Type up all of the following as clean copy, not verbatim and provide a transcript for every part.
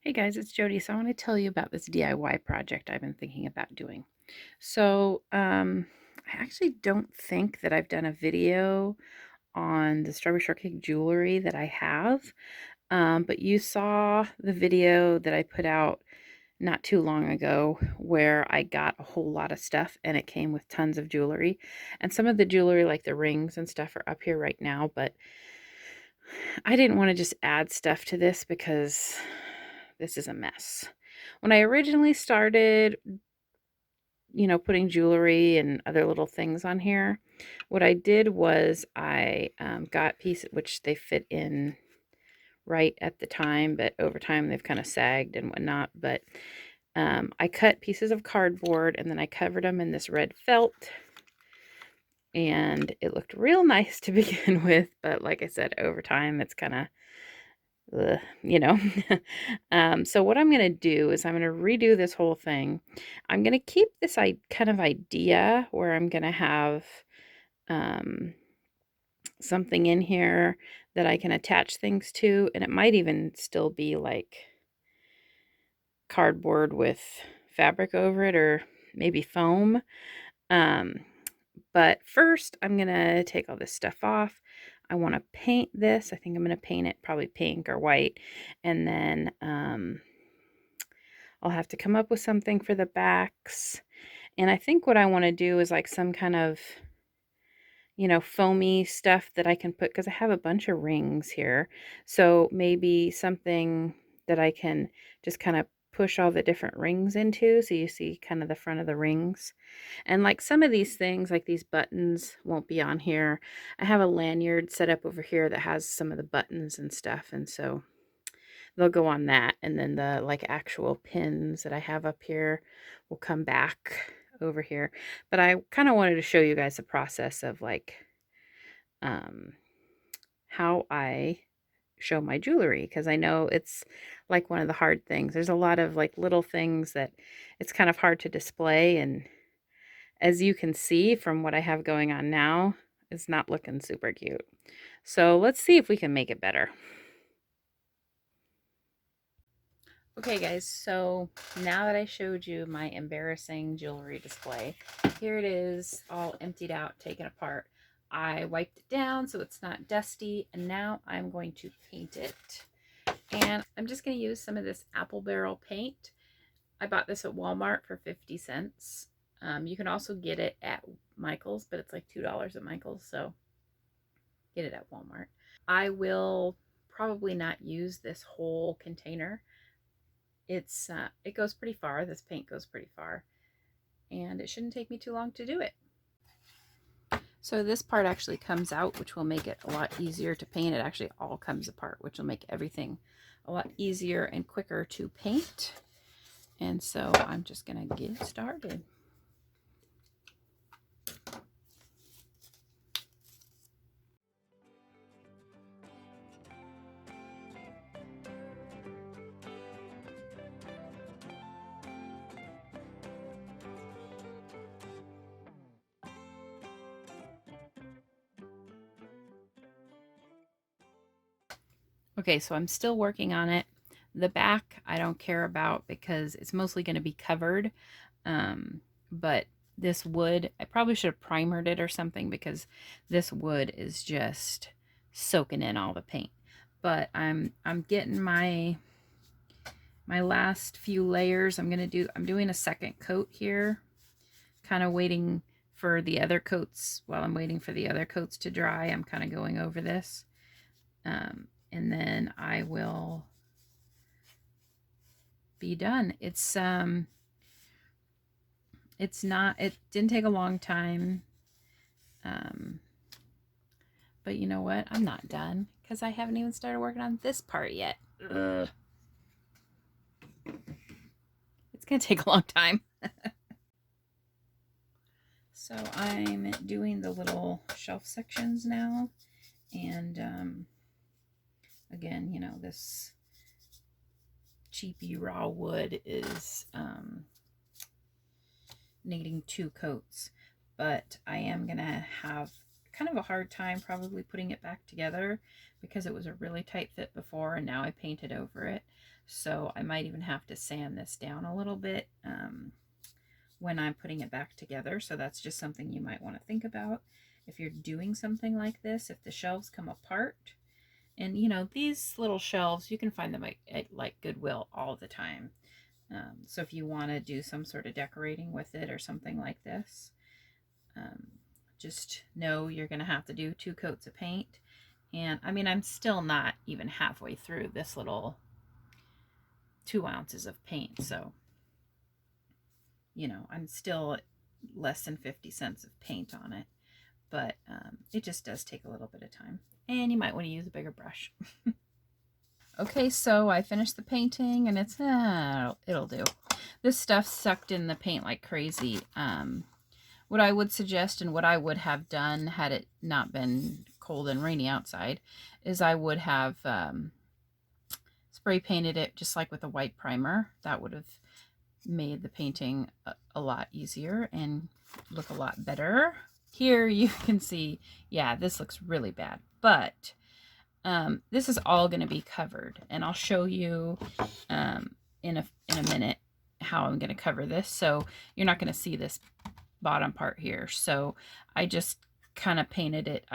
Hey guys, it's Jody. So I want to tell you about this DIY project I've been thinking about doing. I actually don't think that I've done a video on the strawberry shortcake jewelry that I have, but you saw the video that I put out not too long ago where I got a whole lot of stuff and it came with tons of jewelry. And some of the jewelry, like the rings and stuff, are up here right now, but I didn't want to just add stuff to this because this is a mess. When I originally started, putting jewelry and other little things on here, what I did was I got pieces which they fit in right at the time, but over time they've kind of sagged and whatnot. But I cut pieces of cardboard and then I covered them in this red felt, and it looked real nice to begin with. But like I said, over time it's kind of ugh, you know. So what I'm going to do is I'm going to redo this whole thing. I'm going to keep this kind of idea where I'm going to have um, something in here that I can attach things to, and it might even still be like cardboard with fabric over it, or maybe foam. Um, but first, I'm going to take all this stuff off. I want to paint this. I think I'm going to paint it probably pink or white. And then I'll have to come up with something for the backs. And I think what I want to do is like some kind of, foamy stuff that I can put, because I have a bunch of rings here. So maybe something that I can just kind of push all the different rings into. So you see kind of the front of the rings. And like some of these things, like these buttons, won't be on here. I have a lanyard set up over here that has some of the buttons and stuff. And so they'll go on that. And then the like actual pins that I have up here will come back over here. But I kind of wanted to show you guys the process of like um, how I show my jewelry, because I know it's like one of the hard things. There's a lot of like little things that it's kind of hard to display, and as you can see from what I have going on now, it's not looking super cute. So let's see if we can make it better. Okay guys, so now that I showed you my embarrassing jewelry display, here it is all emptied out, taken apart. I wiped it down so it's not dusty, and now I'm going to paint it. And I'm just going to use some of this apple barrel paint. I bought this at Walmart for 50 cents. You can also get it at Michael's, but it's like $2 at Michael's, so get it at Walmart. I will probably not use this whole container. It goes pretty far. This paint goes pretty far, and it shouldn't take me too long to do it. So this part actually comes out, which will make it a lot easier to paint. It actually all comes apart, which will make everything a lot easier and quicker to paint. And so I'm just gonna get started. Okay, so I'm still working on it. The back I don't care about because it's mostly going to be covered. But this wood, I probably should have primered it or something, because this wood is just soaking in all the paint. But I'm getting my last few layers. I'm doing a second coat here, kind of waiting for the other coats. While I'm waiting for the other coats to dry, I'm kind of going over this. And then I will be done. It didn't take a long time. But you know what? I'm not done because I haven't even started working on this part yet. Ugh. It's gonna take a long time. So I'm doing the little shelf sections now, and again, this cheapy raw wood is needing 2 coats, but I am gonna have kind of a hard time probably putting it back together because it was a really tight fit before and now I painted over it. So I might even have to sand this down a little bit when I'm putting it back together. So that's just something you might want to think about if you're doing something like this. If the shelves come apart, and you know, these little shelves, you can find them at like Goodwill all the time. So if you want to do some sort of decorating with it or something like this, just know you're going to have to do 2 coats of paint. And I mean, I'm still not even halfway through this little 2 ounces of paint. So, you know, I'm still at less than 50 cents of paint on it, but it just does take a little bit of time, and you might want to use a bigger brush. Okay, so I finished the painting and it's, it'll do. This stuff sucked in the paint like crazy. What I would suggest and what I would have done had it not been cold and rainy outside is I would have spray painted it just like with a white primer. That would have made the painting a lot easier and look a lot better. Here you can see, yeah, this looks really bad, but this is all going to be covered, and I'll show you in a minute how I'm going to cover this. So you're not going to see this bottom part here. So I just kind of painted it.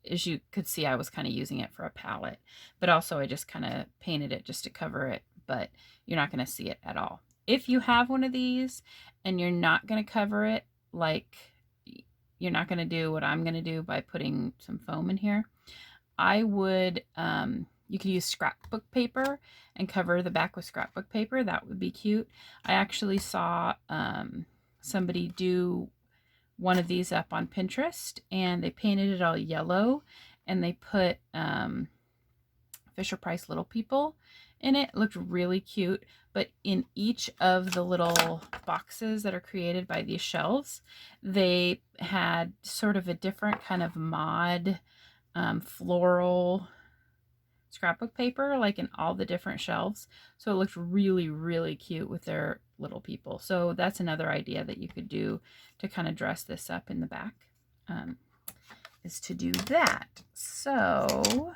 As you could see, I was kind of using it for a palette, but also I just kind of painted it just to cover it, but you're not going to see it at all. If you have one of these and you're not going to cover it, like you're not going to do what I'm going to do by putting some foam in here, I would, you could use scrapbook paper and cover the back with scrapbook paper. That would be cute. I actually saw somebody do one of these up on Pinterest, and they painted it all yellow, and they put Fisher-Price Little People in it. It looked really cute, but in each of the little boxes that are created by these shelves, they had sort of a different kind of mod floral scrapbook paper, like in all the different shelves. So it looked really, really cute with their little people. So that's another idea that you could do to kind of dress this up in the back, is to do that. So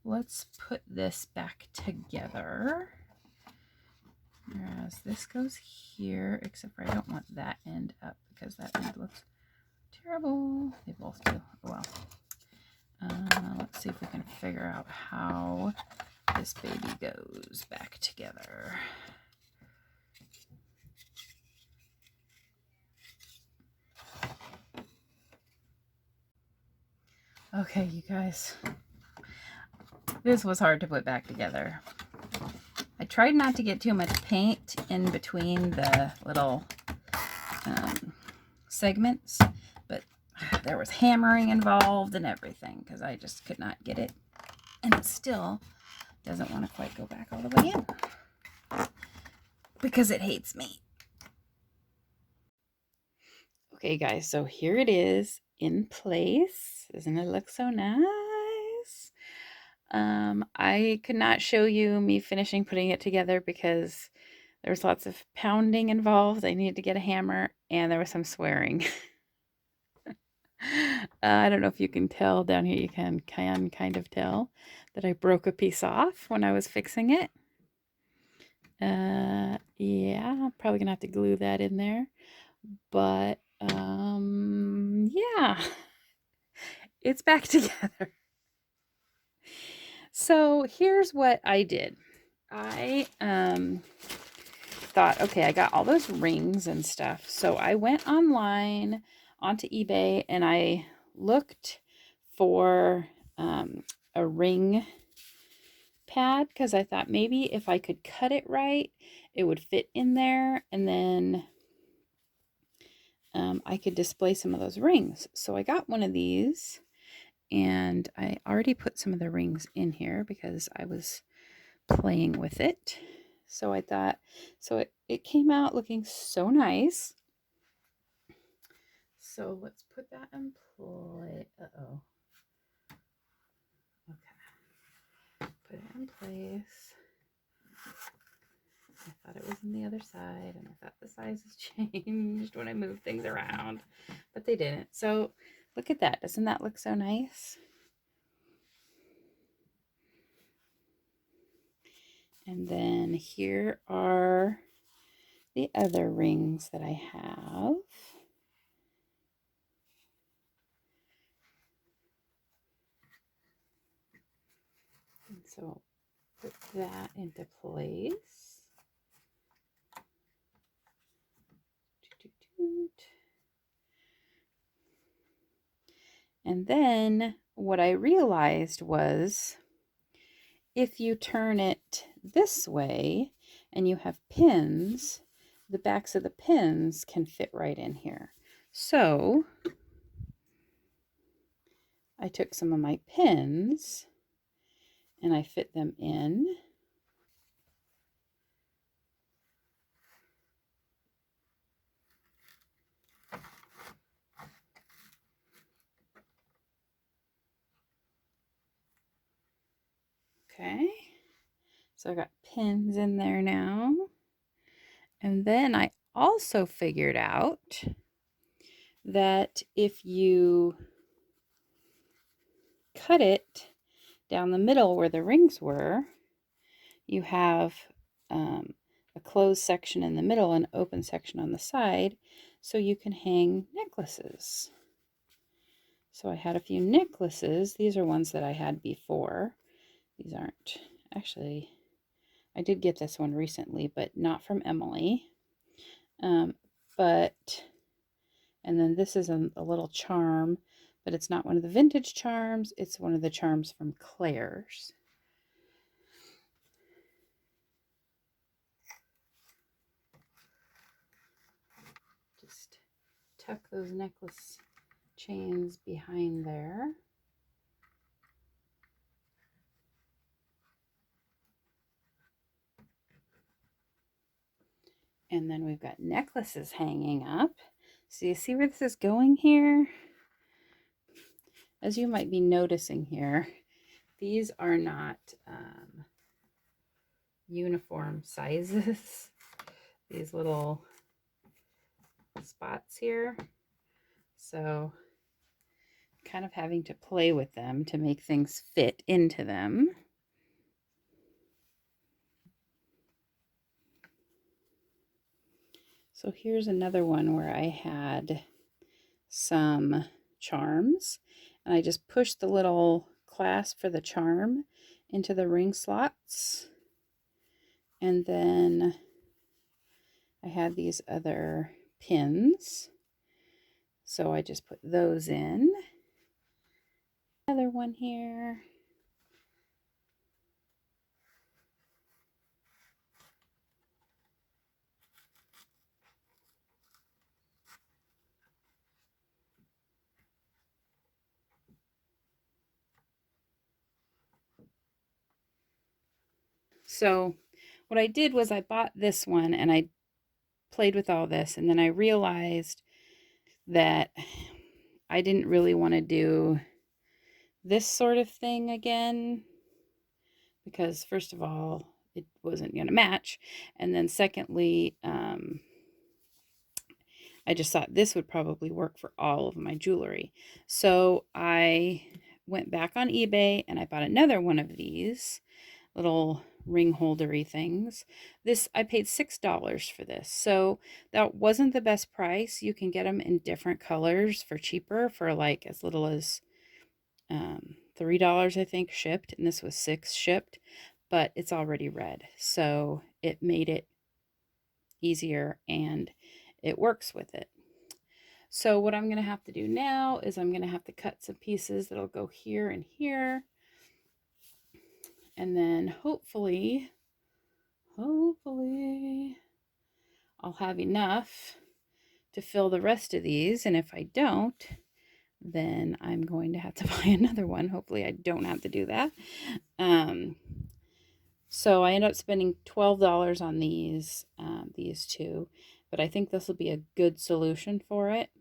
let's put this back together. Whereas this goes here, except for I don't want that end up because that end looks terrible. They both do. Well, let's see if we can figure out how this baby goes back together. Okay, you guys, this was hard to put back together. I tried not to get too much paint in between the little segments, but there was hammering involved and everything because I just could not get it, and it still doesn't want to quite go back all the way in because it hates me. Okay guys, so here it is in place. Doesn't it look so nice? I could not show you me finishing putting it together because there was lots of pounding involved. I needed to get a hammer, and there was some swearing. I don't know if you can tell down here. You can kind of tell that I broke a piece off when I was fixing it. Yeah, I'm probably gonna have to glue that in there, but yeah, it's back together. So here's what I did. I thought, okay, I got all those rings and stuff. So I went online onto eBay and I looked for a ring pad because I thought maybe if I could cut it right, it would fit in there, and then I could display some of those rings. So I got one of these, and I already put some of the rings in here because I was playing with it. So I thought, so it came out looking so nice. So let's put that in play. Uh-oh. Okay. Put it in place. I thought it was on the other side, and I thought the sizes changed when I moved things around, but they didn't. So Look at that. Doesn't that look so nice? And then here are the other rings that I have. And so put that into place. And then what I realized was if you turn it this way and you have pins, the backs of the pins can fit right in here. So I took some of my pins and I fit them in. Okay, so I got pins in there now. And then I also figured out that if you cut it down the middle where the rings were, you have a closed section in the middle and an open section on the side, so you can hang necklaces. So I had a few necklaces. These are ones that I had before. These aren't, actually, I did get this one recently, but not from Emily. And then this is a little charm, but it's not one of the vintage charms. It's one of the charms from Claire's. Just tuck those necklace chains behind there. And then we've got necklaces hanging up. So you see where this is going here? As you might be noticing here, these are not uniform sizes. These little spots here. So kind of having to play with them to make things fit into them. So here's another one where I had some charms and I just pushed the little clasp for the charm into the ring slots, and then I had these other pins, so I just put those in. Another one here. So what I did was I bought this one and I played with all this, and then I realized that I didn't really want to do this sort of thing again, because first of all, it wasn't going to match, and then secondly, I just thought this would probably work for all of my jewelry. So I went back on eBay and I bought another one of these little ring holdery things. This, I paid $6 for this. So that wasn't the best price. You can get them in different colors for cheaper, for like as little as $3, I think, shipped. And this was $6 shipped, but it's already red. So it made it easier and it works with it. So what I'm going to have to do now is I'm going to have to cut some pieces that'll go here and here. And then hopefully I'll have enough to fill the rest of these. And if I don't, then I'm going to have to buy another one. Hopefully I don't have to do that. So I end up spending $12 on these two, but I think this will be a good solution for it.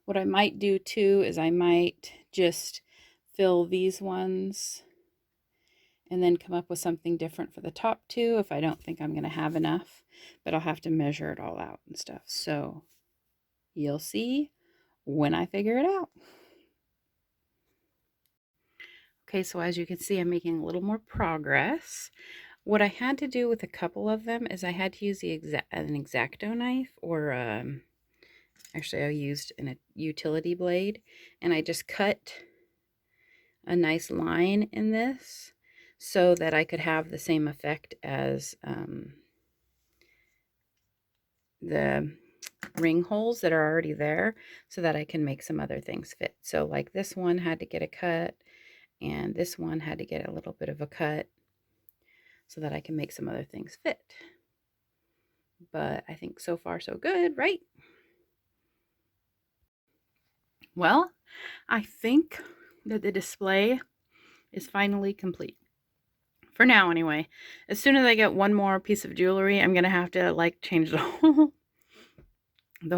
What I might do too is I might just fill these ones and then come up with something different for the top two if I don't think I'm going to have enough, but I'll have to measure it all out and stuff. So you'll see when I figure it out. Okay, so as you can see, I'm making a little more progress. What I had to do with a couple of them is I had to use an X-Acto knife, or actually I used a utility blade, and I just cut a nice line in this so that I could have the same effect as the ring holes that are already there, so that I can make some other things fit. So like this one had to get a cut, and this one had to get a little bit of a cut so that I can make some other things fit. But I think so far so good, right? Well, I think that the display is finally complete. For now, anyway. As soon as I get one more piece of jewelry, I'm going to have to, like, change the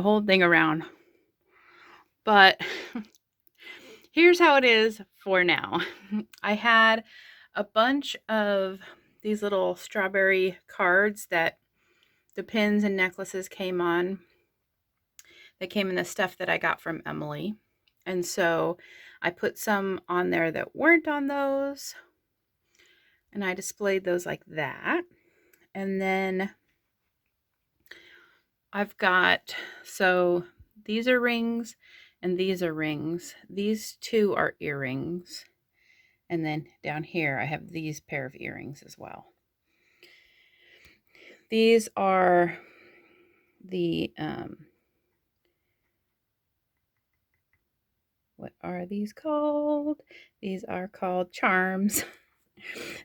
whole thing around. But here's how it is for now. I had a bunch of these little strawberry cards that the pins and necklaces came on. That came in the stuff that I got from Emily. And so I put some on there that weren't on those, and I displayed those like that. And then I've got, so these are rings and these are rings. These two are earrings. And then down here, I have these pair of earrings as well. These are the, what are these called? These are called charms.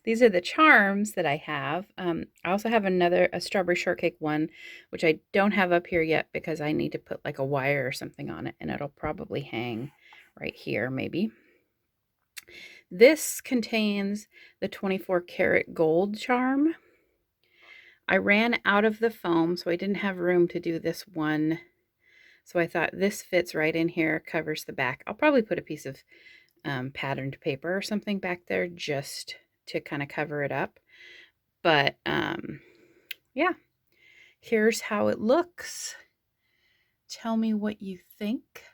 These are the charms that I have. I also have a strawberry shortcake one, which I don't have up here yet because I need to put like a wire or something on it, and it'll probably hang right here maybe. This contains the 24 karat gold charm. I ran out of the foam, so I didn't have room to do this one. So I thought this fits right in here, covers the back. I'll probably put a piece of patterned paper or something back there just to kind of cover it up. But yeah, here's how it looks. Tell me what you think.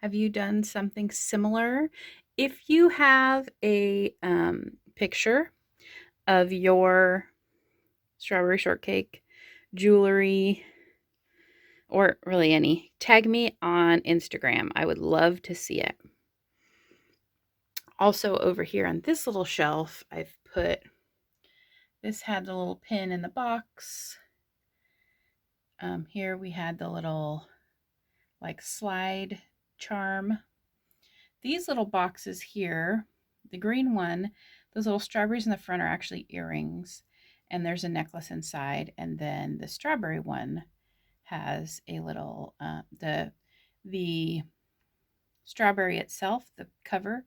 Have you done something similar? If you have a picture of your strawberry shortcake jewelry, or really any, tag me on Instagram. I would love to see it. Also over here on this little shelf, I've put, this had the little pin in the box. Here we had the little like slide charm. These little boxes here, the green one, those little strawberries in the front are actually earrings, and there's a necklace inside. And then the strawberry one has a little, the strawberry itself, the cover,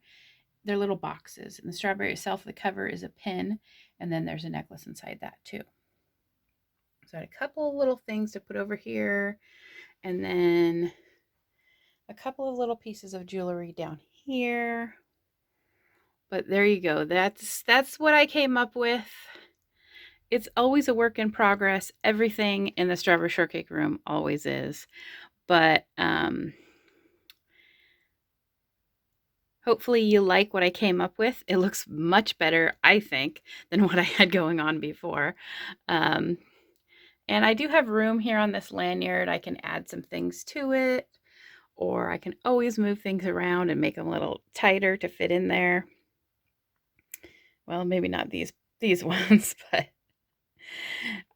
they're little boxes. And the strawberry itself, the cover is a pin, and then there's a necklace inside that too. So I had a couple of little things to put over here, and then a couple of little pieces of jewelry down here. But there you go. That's what I came up with. It's always a work in progress. Everything in the strawberry shortcake room always is. But hopefully you like what I came up with. It looks much better, I think, than what I had going on before. And I do have room here on this lanyard. I can add some things to it, or I can always move things around and make them a little tighter to fit in there. Well, maybe not these ones, but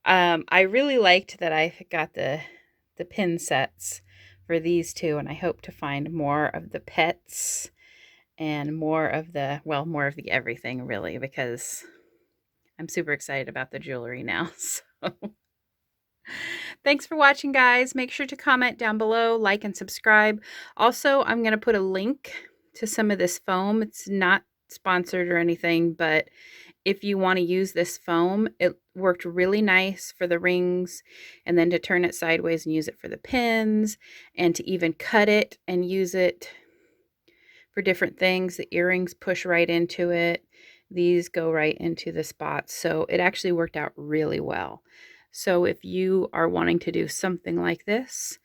I really liked that I got the pin sets for these two, and I hope to find more of the pets and more of the everything, really, because I'm super excited about the jewelry now. So thanks for watching, guys. Make sure to comment down below, like, and subscribe. Also, I'm going to put a link to some of this foam. It's not sponsored or anything, but if you want to use this foam, it worked really nice for the rings, and then to turn it sideways and use it for the pins, and to even cut it and use it for different things. The earrings push right into it. These go right into the spots. So it actually worked out really well. So if you are wanting to do something like this,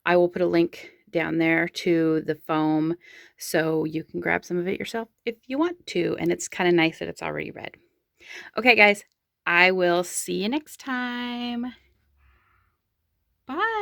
I will put a link down there to the foam so you can grab some of it yourself if you want to. And it's kind of nice that it's already red. Okay, guys, I will see you next time. Bye.